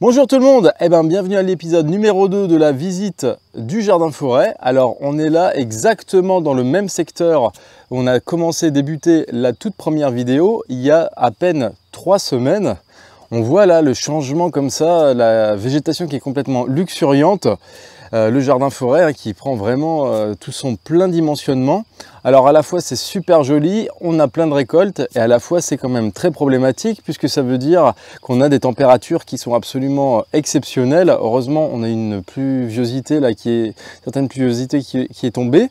Bonjour tout le monde, bienvenue à l'épisode numéro 2 de la visite du jardin forêt. Alors on est là exactement dans le même secteur où on a débuté la toute première vidéo il y a à peine 3 semaines. On voit là le changement comme ça, la végétation qui est complètement luxuriante. Le jardin forêt qui prend vraiment tout son plein dimensionnement. Alors à la fois c'est super joli, on a plein de récoltes et à la fois c'est quand même très problématique puisque ça veut dire qu'on a des températures qui sont absolument exceptionnelles. Heureusement on a une pluviosité là certaine pluviosité qui est tombée.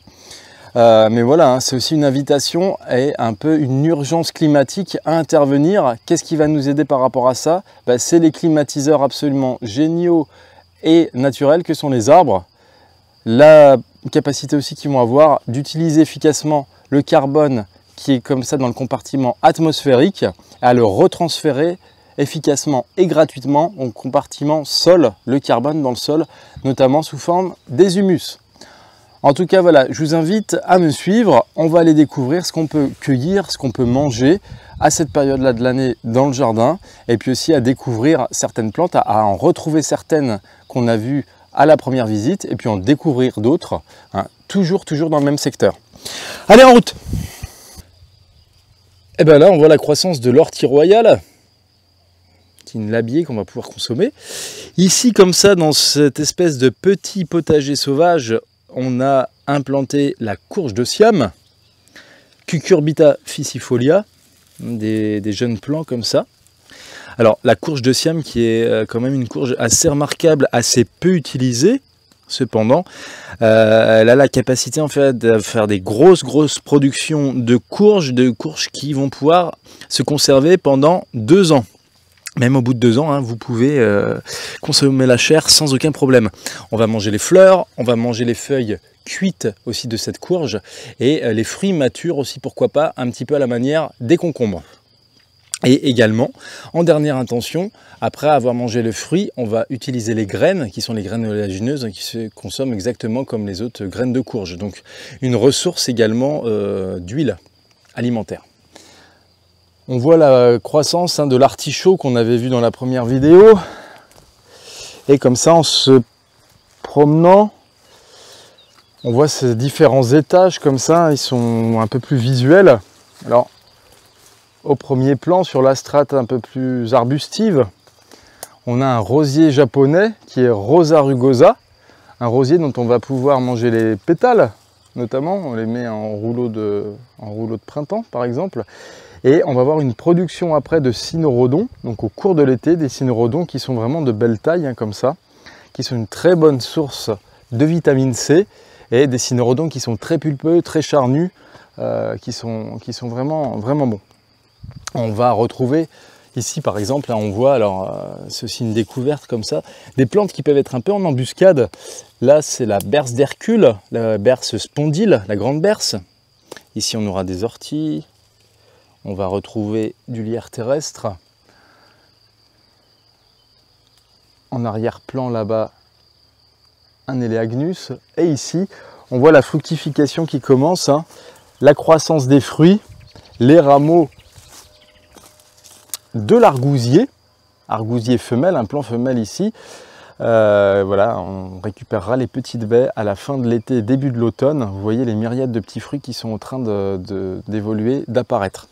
Mais voilà, c'est aussi une invitation et un peu une urgence climatique à intervenir. Qu'est-ce qui va nous aider par rapport à ça? C'est les climatiseurs absolument géniaux et naturels que sont les arbres. La capacité aussi qu'ils vont avoir d'utiliser efficacement le carbone qui est comme ça dans le compartiment atmosphérique, à le retransférer efficacement et gratuitement au compartiment sol, le carbone dans le sol, notamment sous forme des humus. En tout cas, voilà, je vous invite à me suivre. On va aller découvrir ce qu'on peut cueillir, ce qu'on peut manger à cette période-là de l'année dans le jardin. Et puis aussi à découvrir certaines plantes, à en retrouver certaines qu'on a vues à la première visite. Et puis en découvrir d'autres, hein, toujours dans le même secteur. Allez, en route! Et bien là, on voit la croissance de l'ortie royale, qui est une labier qu'on va pouvoir consommer. Ici, comme ça, dans cette espèce de petit potager sauvage, on a implanté la courge de Siam, Cucurbita ficifolia, des jeunes plants comme ça. Alors la courge de Siam qui est quand même une courge assez remarquable, assez peu utilisée, cependant, elle a la capacité en fait de faire des grosses productions de courges qui vont pouvoir se conserver pendant 2 ans. Même au bout de 2 ans, hein, vous pouvez consommer la chair sans aucun problème. On va manger les fleurs, on va manger les feuilles cuites aussi de cette courge et les fruits matures aussi, pourquoi pas, un petit peu à la manière des concombres. Et également, en dernière intention, après avoir mangé le fruit, on va utiliser les graines, qui sont les graines oléagineuses, qui se consomment exactement comme les autres graines de courge. Donc une ressource également d'huile alimentaire. On voit la croissance de l'artichaut qu'on avait vu dans la première vidéo. Et comme ça, en se promenant, on voit ces différents étages comme ça, ils sont un peu plus visuels. Alors, au premier plan, sur la strate un peu plus arbustive, on a un rosier japonais qui est Rosa rugosa. Un rosier dont on va pouvoir manger les pétales, notamment. On les met en rouleau de printemps, par exemple. Et on va avoir une production après de cynorrhodons, donc au cours de l'été, des cynorrhodons qui sont vraiment de belle taille, hein, comme ça, qui sont une très bonne source de vitamine C, et des cynorrhodons qui sont très pulpeux, très charnus, qui sont vraiment bons. On va retrouver ici par exemple, là on voit, alors c'est aussi une découverte comme ça, des plantes qui peuvent être un peu en embuscade. Là c'est la berce d'Hercule, la berce spondyle, la grande berce. Ici on aura des orties. On va retrouver du lierre terrestre. En arrière-plan là-bas, un Eleagnus. Et ici, on voit la fructification qui commence, hein, la croissance des fruits, les rameaux de l'argousier, argousier femelle, un plant femelle ici. Voilà, on récupérera les petites baies à la fin de l'été, début de l'automne. Vous voyez les myriades de petits fruits qui sont en train d'évoluer, d'apparaître.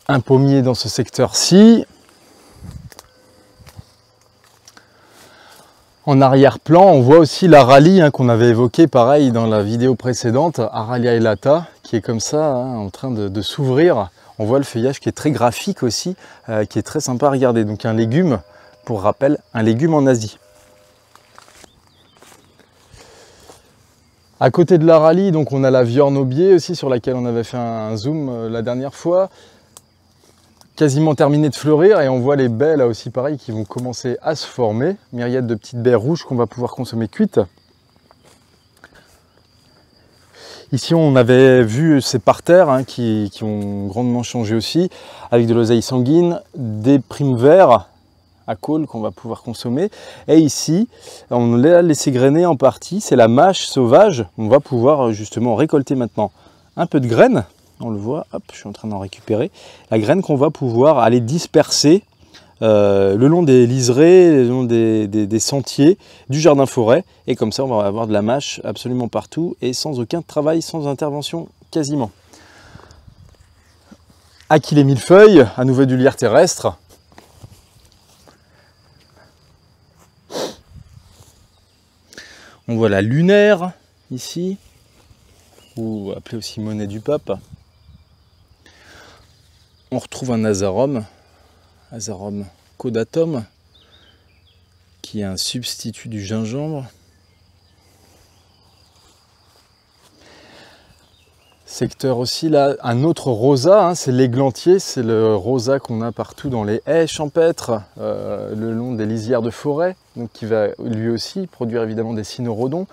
Un pommier dans ce secteur-ci. En arrière-plan, on voit aussi l'aralie, hein, qu'on avait évoqué pareil dans la vidéo précédente, Aralia elata, qui est comme ça, hein, en train de s'ouvrir. On voit le feuillage qui est très graphique aussi, qui est très sympa à regarder. Donc un légume, pour rappel, un légume en Asie. À côté de l'aralie, donc on a la viorne-aubier aussi, sur laquelle on avait fait un zoom la dernière fois. Quasiment terminé de fleurir et on voit les baies là aussi pareil qui vont commencer à se former. Myriade de petites baies rouges qu'on va pouvoir consommer cuites. Ici on avait vu ces parterres, hein, qui ont grandement changé aussi, avec de l'oseille sanguine, des primes verts à col qu'on va pouvoir consommer. Et ici, on l'a laissé grainer en partie, c'est la mâche sauvage. On va pouvoir justement récolter maintenant un peu de graines. on le voit, hop, je suis en train d'en récupérer. La graine qu'on va pouvoir aller disperser le long des liserés, le long des sentiers du jardin-forêt. Et comme ça, on va avoir de la mâche absolument partout et sans aucun travail, sans intervention quasiment. Acquis les millefeuilles, à nouveau du lierre terrestre. On voit la lunaire ici, ou appelée aussi monnaie du pape. On retrouve un azarum caudatum, qui est un substitut du gingembre. Secteur aussi là, un autre rosa, hein, c'est l'églantier, c'est le rosa qu'on a partout dans les haies champêtres, le long des lisières de forêt, donc qui va lui aussi produire évidemment des cynorrhodons,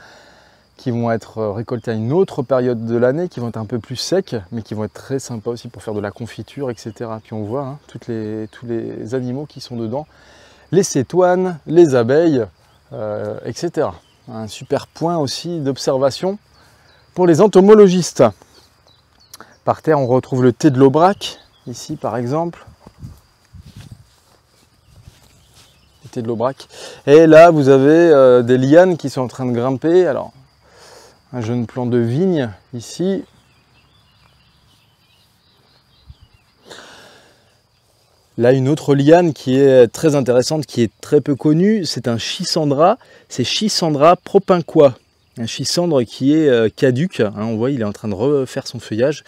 qui vont être récoltés à une autre période de l'année, qui vont être un peu plus secs, mais qui vont être très sympas aussi pour faire de la confiture, etc. Puis on voit hein, tous les animaux qui sont dedans, les cétoines, les abeilles, etc. Un super point aussi d'observation pour les entomologistes. Par terre, on retrouve le thé de l'Aubrac, ici par exemple. Le thé de l'Aubrac. Et là, vous avez des lianes qui sont en train de grimper. Alors, un jeune plant de vigne ici. Là, une autre liane qui est très intéressante, qui est très peu connue, c'est un Schisandra, c'est Schisandra propinquois. Un schisandre qui est caduc, hein, on voit il est en train de refaire son feuillage.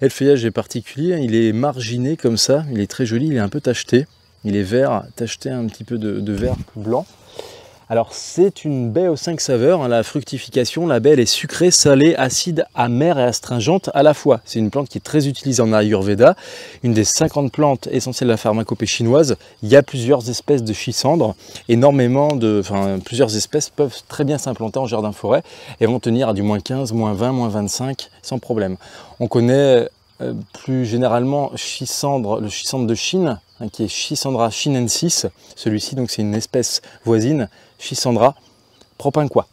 Et le feuillage est particulier, il est marginé comme ça, il est très joli, il est un peu tacheté. Il est vert, tacheté un petit peu de vert blanc. Alors c'est une baie aux 5 saveurs, hein, la fructification, la baie elle est sucrée, salée, acide, amère et astringente à la fois. C'est une plante qui est très utilisée en Ayurveda, une des 50 plantes essentielles de la pharmacopée chinoise. Il y a plusieurs espèces de schisandres, plusieurs espèces peuvent très bien s'implanter en jardin-forêt et vont tenir à du moins 15, moins 20, moins 25 sans problème. On connaît plus généralement le schisandre de Chine, hein, qui est Schisandra chinensis. Celui-ci, donc, c'est une espèce voisine, Schisandra propinquois.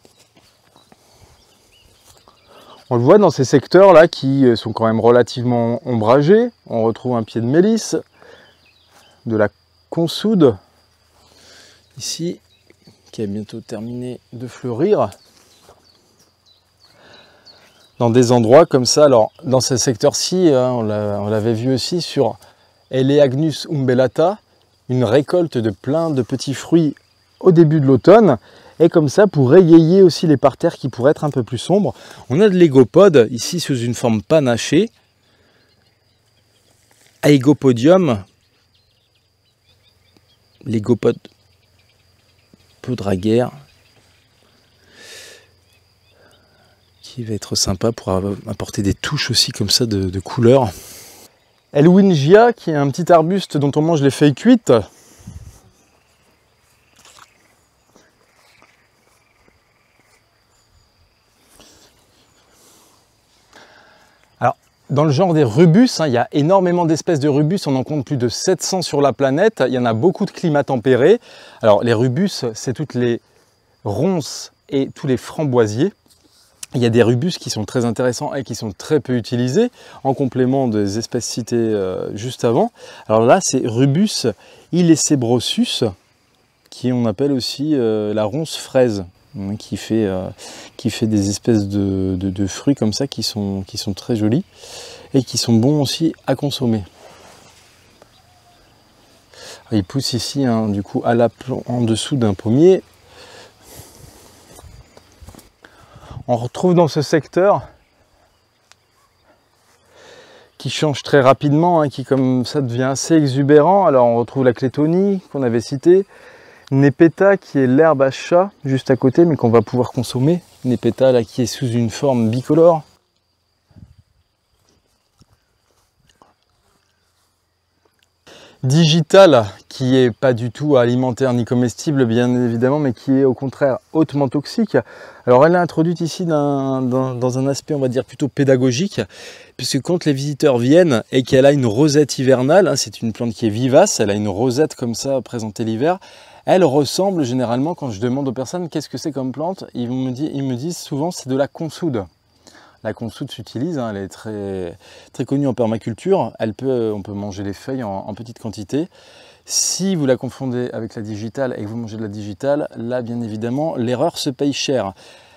On le voit dans ces secteurs-là qui sont quand même relativement ombragés. On retrouve un pied de mélisse, de la consoude, ici, qui a bientôt terminé de fleurir. Dans des endroits comme ça, alors dans ce secteur-ci, hein, on l'avait vu aussi sur Eleagnus umbellata, une récolte de plein de petits fruits au début de l'automne, et comme ça pour égayer aussi les parterres qui pourraient être un peu plus sombres. On a de l'égopode, ici sous une forme panachée, Aegopodium, l'égopode podraguaire, qui va être sympa pour apporter des touches aussi comme ça de couleurs. Elwingia, qui est un petit arbuste dont on mange les feuilles cuites. Alors, dans le genre des rubus, hein, il y a énormément d'espèces de rubus, on en compte plus de 700 sur la planète. Il y en a beaucoup de climats tempérés. Alors, les rubus, c'est toutes les ronces et tous les framboisiers. Il y a des rubus qui sont très intéressants et qui sont très peu utilisés, en complément des espèces citées juste avant. Alors là, c'est Rubus illecebrosus, qui on appelle aussi la ronce fraise, hein, qui fait des espèces de fruits comme ça qui sont très jolis et qui sont bons aussi à consommer. Il pousse ici, hein, du coup, en dessous d'un pommier. On retrouve dans ce secteur qui change très rapidement, hein, qui comme ça devient assez exubérant. Alors on retrouve la clétonie qu'on avait citée, Nepeta qui est l'herbe à chat juste à côté mais qu'on va pouvoir consommer. Nepeta là qui est sous une forme bicolore. Digital, qui est pas du tout alimentaire ni comestible bien évidemment, mais qui est au contraire hautement toxique. Alors elle est introduite ici dans un aspect on va dire plutôt pédagogique, puisque quand les visiteurs viennent et qu'elle a une rosette hivernale, hein, c'est une plante qui est vivace, elle a une rosette comme ça présentée l'hiver, elle ressemble généralement, quand je demande aux personnes qu'est-ce que c'est comme plante, ils me disent souvent c'est de la consoude. La consoude s'utilise, hein, elle est très, très connue en permaculture. On peut manger les feuilles en petite quantité. Si vous la confondez avec la digitale et que vous mangez de la digitale, là bien évidemment l'erreur se paye cher.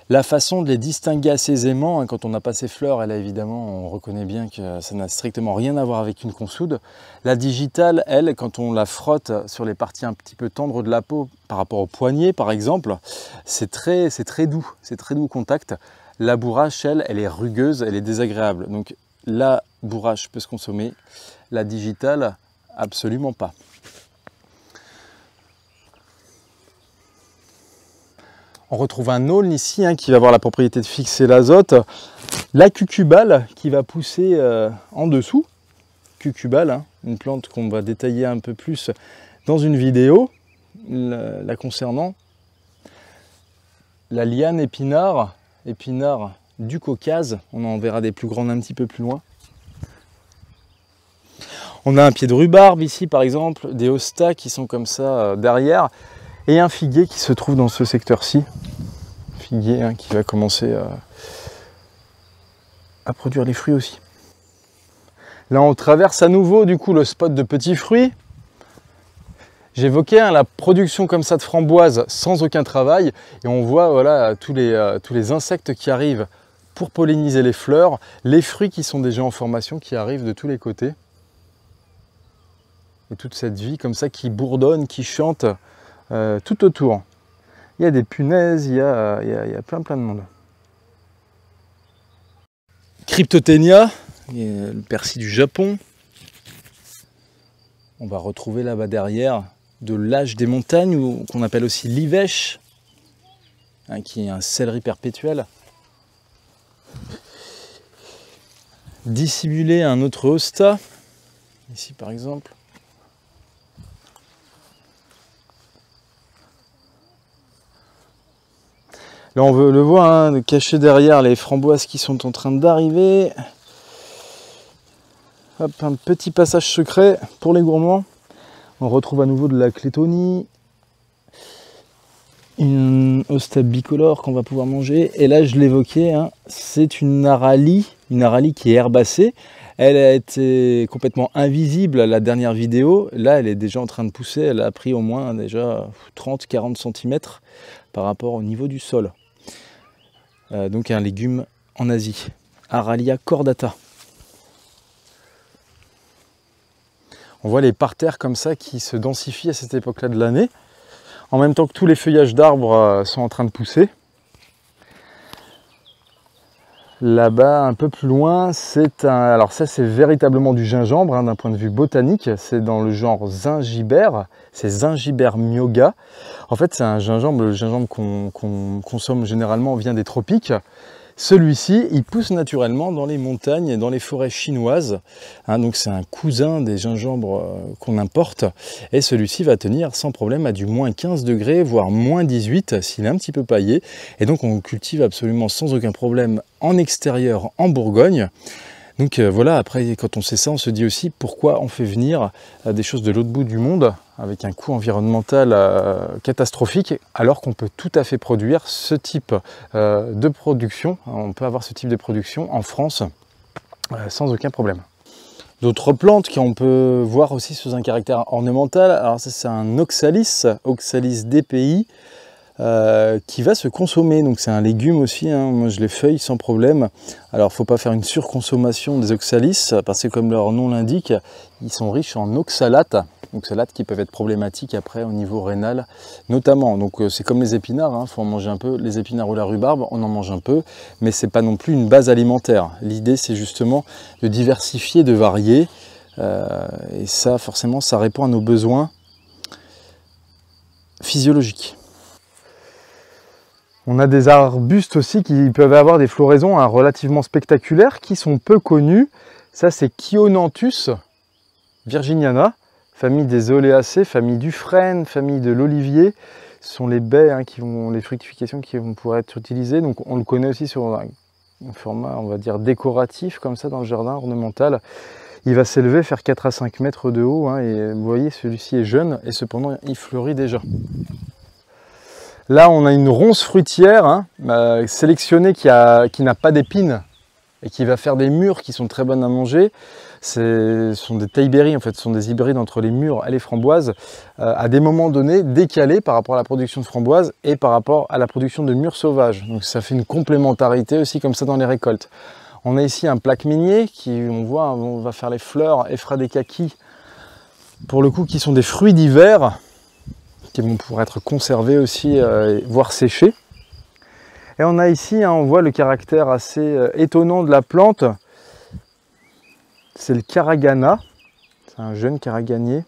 La façon de les distinguer assez aisément, hein, quand on n'a pas ces fleurs, et là évidemment on reconnaît bien que ça n'a strictement rien à voir avec une consoude. La digitale, elle, quand on la frotte sur les parties un petit peu tendres de la peau, par rapport au poignet par exemple, c'est très doux au contact. La bourrache, elle est rugueuse, elle est désagréable. Donc la bourrache peut se consommer, la digitale, absolument pas. On retrouve un aulne ici hein, qui va avoir la propriété de fixer l'azote. La cucubale qui va pousser en dessous. Cucubale, hein, une plante qu'on va détailler un peu plus dans une vidéo la concernant. La liane épinard du Caucase. On en verra des plus grandes un petit peu plus loin. On a un pied de rhubarbe ici par exemple, des hostas qui sont comme ça derrière. Et un figuier qui se trouve dans ce secteur-ci. Figuier hein, qui va commencer à produire les fruits aussi. Là on traverse à nouveau du coup le spot de petits fruits. J'évoquais hein, la production comme ça de framboises sans aucun travail. Et on voit voilà, tous les insectes qui arrivent pour polliniser les fleurs. Les fruits qui sont déjà en formation qui arrivent de tous les côtés. Et toute cette vie comme ça qui bourdonne, qui chante. Tout autour. Il y a des punaises, il y a plein de monde. Cryptoténia, le persil du Japon. On va retrouver là-bas derrière de l'âge des montagnes, qu'on appelle aussi l'ivèche, hein, qui est un céleri perpétuel. Dissimulé un autre hosta, ici par exemple. Là on le voit, hein, caché derrière les framboises qui sont en train d'arriver. Hop, un petit passage secret pour les gourmands. On retrouve à nouveau de la clétonie. Une hosta bicolore qu'on va pouvoir manger. Et là je l'évoquais, hein, c'est une aralie qui est herbacée. Elle a été complètement invisible à la dernière vidéo. Là elle est déjà en train de pousser. Elle a pris au moins déjà 30-40 cm par rapport au niveau du sol. Donc un légume en Asie, Aralia cordata. On voit les parterres comme ça qui se densifient à cette époque-là de l'année, en même temps que tous les feuillages d'arbres sont en train de pousser. Là-bas, un peu plus loin, alors ça c'est véritablement du gingembre hein, d'un point de vue botanique. C'est dans le genre Zingibert, c'est Zingiber myoga. En fait, c'est un gingembre, le gingembre qu'on consomme généralement vient des tropiques. Celui-ci, il pousse naturellement dans les montagnes et dans les forêts chinoises. Hein, donc c'est un cousin des gingembres qu'on importe. Et celui-ci va tenir sans problème à du moins 15 degrés, voire moins 18 s'il est un petit peu paillé. Et donc on le cultive absolument sans aucun problème en extérieur en Bourgogne. Donc voilà, après quand on sait ça, on se dit aussi pourquoi on fait venir des choses de l'autre bout du monde avec un coût environnemental catastrophique, alors qu'on peut tout à fait produire ce type de production. On peut avoir ce type de production en France sans aucun problème. D'autres plantes qu'on peut voir aussi sous un caractère ornemental, alors ça c'est un oxalis, Oxalis DPI, qui va se consommer, donc c'est un légume aussi, hein. Moi je les feuille sans problème. Alors il ne faut pas faire une surconsommation des oxalis, parce que comme leur nom l'indique, ils sont riches en oxalates qui peuvent être problématiques après au niveau rénal notamment. Donc c'est comme les épinards, il faut en manger un peu. Les épinards ou la rhubarbe, on en mange un peu, mais c'est pas non plus une base alimentaire. L'idée c'est justement de diversifier, de varier, et ça forcément ça répond à nos besoins physiologiques. On a des arbustes aussi qui peuvent avoir des floraisons relativement spectaculaires, qui sont peu connus. Ça c'est Chionanthus virginiana, famille des oléacées, famille du frêne, famille de l'olivier. Ce sont les baies les fructifications qui vont pouvoir être utilisées. Donc on le connaît aussi sur un format, on va dire, décoratif, comme ça dans le jardin ornemental. Il va s'élever, faire 4 à 5 mètres de haut, hein, et vous voyez, celui-ci est jeune et cependant il fleurit déjà. Là, on a une ronce fruitière sélectionnée qui n'a pas d'épines et qui va faire des mûres qui sont très bonnes à manger. Ce sont des tailleberries, en fait, ce sont des hybrides entre les mûres et les framboises, à des moments donnés décalés par rapport à la production de framboises et par rapport à la production de mûres sauvages. Donc ça fait une complémentarité aussi comme ça dans les récoltes. On a ici un plaque minier qui, on voit, on va faire les fleurs et fera des kakis, pour le coup, qui sont des fruits d'hiver, qui vont pouvoir être conservés aussi, voire séchés. Et on a ici, on voit le caractère assez étonnant de la plante. C'est le karagana, c'est un jeune karaganier,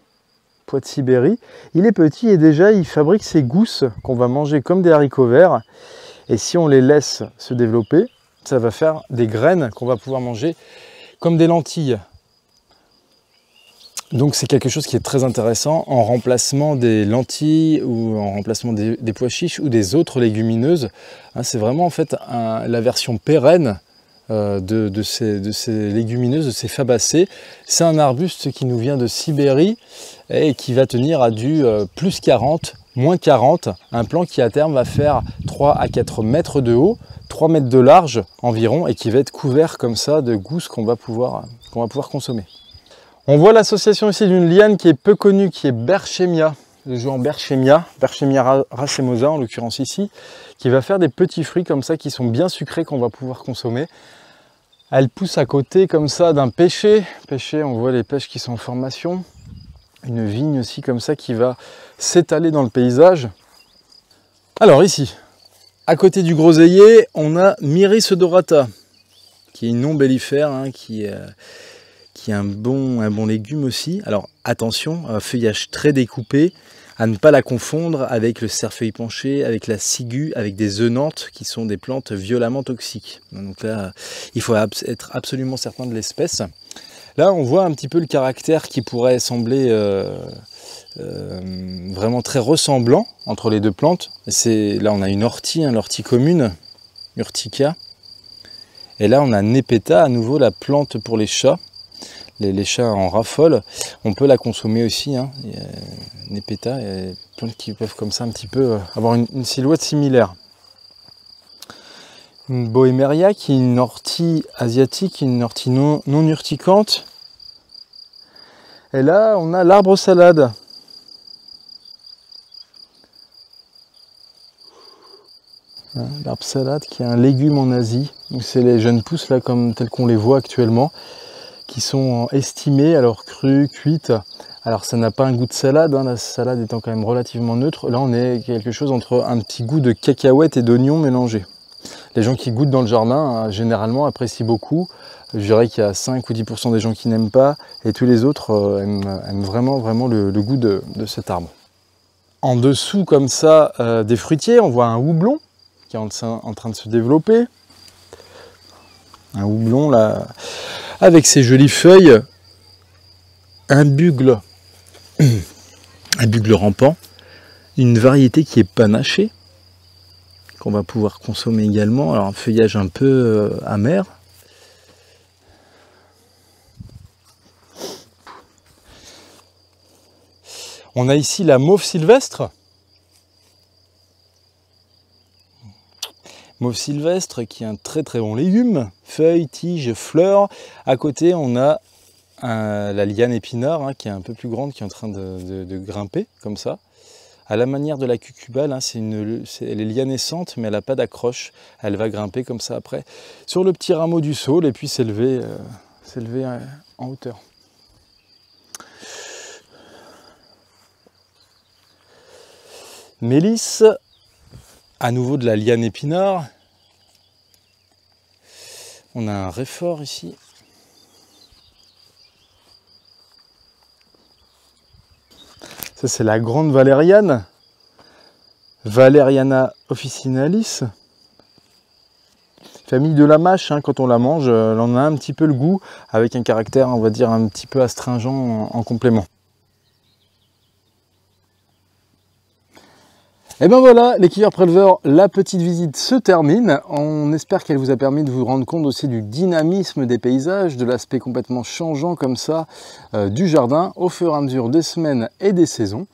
pois de Sibérie. Il est petit et déjà il fabrique ses gousses qu'on va manger comme des haricots verts. Et si on les laisse se développer, ça va faire des graines qu'on va pouvoir manger comme des lentilles. Donc c'est quelque chose qui est très intéressant en remplacement des lentilles ou en remplacement des pois chiches ou des autres légumineuses. C'est vraiment en fait la version pérenne de ces légumineuses, de ces fabacées. C'est un arbuste qui nous vient de Sibérie et qui va tenir à du plus 40, moins 40. Un plant qui à terme va faire 3 à 4 mètres de haut, 3 mètres de large environ et qui va être couvert comme ça de gousses qu'on va pouvoir consommer. On voit l'association ici d'une liane qui est peu connue, qui est Berchemia, le jouant Berchemia racemosa en l'occurrence ici, qui va faire des petits fruits comme ça qui sont bien sucrés qu'on va pouvoir consommer. Elle pousse à côté comme ça d'un pêcher. Pêcher, on voit les pêches qui sont en formation. Une vigne aussi comme ça qui va s'étaler dans le paysage. Alors ici, à côté du groseillier, on a Myris odorata, qui est une non-bellifère, qui est un bon légume aussi. Alors attention, un feuillage très découpé, à ne pas la confondre avec le cerfeuil penché, avec la ciguë, avec des œnanthes qui sont des plantes violemment toxiques. Donc là, il faut être absolument certain de l'espèce. Là, on voit un petit peu le caractère qui pourrait sembler vraiment très ressemblant entre les deux plantes. Là, on a une ortie, l'ortie commune, Urtica. Et là, on a Nepeta, à nouveau la plante pour les chats. Les chats en raffolent, on peut la consommer aussi, Nepeta, et des plantes qui peuvent comme ça un petit peu avoir une silhouette similaire. Une Bohéméria qui est une ortie asiatique, une ortie non urticante. Et là on a l'arbre salade. L'arbre salade qui est un légume en Asie. C'est les jeunes pousses là comme telles qu'on les voit actuellement, qui sont estimées, alors crues, cuites. Alors ça n'a pas un goût de salade, la salade étant quand même relativement neutre. Là on est quelque chose entre un petit goût de cacahuètes et d'oignons mélangés. Les gens qui goûtent dans le jardin, généralement apprécient beaucoup. Je dirais qu'il y a 5 ou 10% des gens qui n'aiment pas, et tous les autres aiment vraiment le goût de cet arbre. En dessous comme ça des fruitiers, on voit un houblon qui est en train de se développer. Un houblon là, avec ses jolies feuilles, un bugle rampant, une variété qui est panachée, qu'on va pouvoir consommer également. Alors un feuillage un peu amer. On a ici la mauve sylvestre. Mauve sylvestre qui est un très bon légume, feuilles, tiges, fleurs. À côté on a la liane épinard qui est un peu plus grande, qui est en train de grimper comme ça. À la manière de la cucubale, elle est lianescente mais elle n'a pas d'accroche. Elle va grimper comme ça après sur le petit rameau du saule et puis s'élever en hauteur. Mélisse, à nouveau de la liane épinard. On a un réfort ici. Ça c'est la grande valériane, Valeriana officinalis. Famille de la mâche, quand on la mange, elle en a un petit peu le goût, avec un caractère, on va dire, un petit peu astringent en complément. Et ben voilà, les cueilleurs préleveurs, la petite visite se termine. On espère qu'elle vous a permis de vous rendre compte aussi du dynamisme des paysages, de l'aspect complètement changeant comme ça du jardin au fur et à mesure des semaines et des saisons.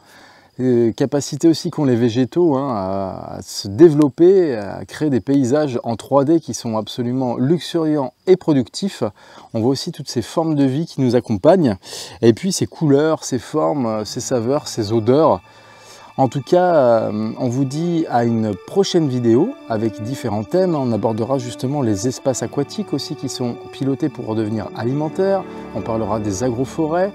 capacité aussi qu'ont les végétaux hein, à se développer, à créer des paysages en 3D qui sont absolument luxuriants et productifs. On voit aussi toutes ces formes de vie qui nous accompagnent, et puis ces couleurs, ces formes, ces saveurs, ces odeurs. En tout cas, on vous dit à une prochaine vidéo avec différents thèmes. On abordera justement les espaces aquatiques aussi qui sont pilotés pour redevenir alimentaires. On parlera des agroforêts.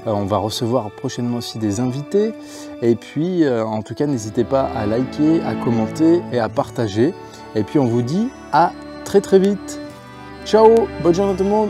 On va recevoir prochainement aussi des invités. Et puis, en tout cas, n'hésitez pas à liker, à commenter et à partager. Et puis, on vous dit à très très vite. Ciao, bonne journée à tout le monde.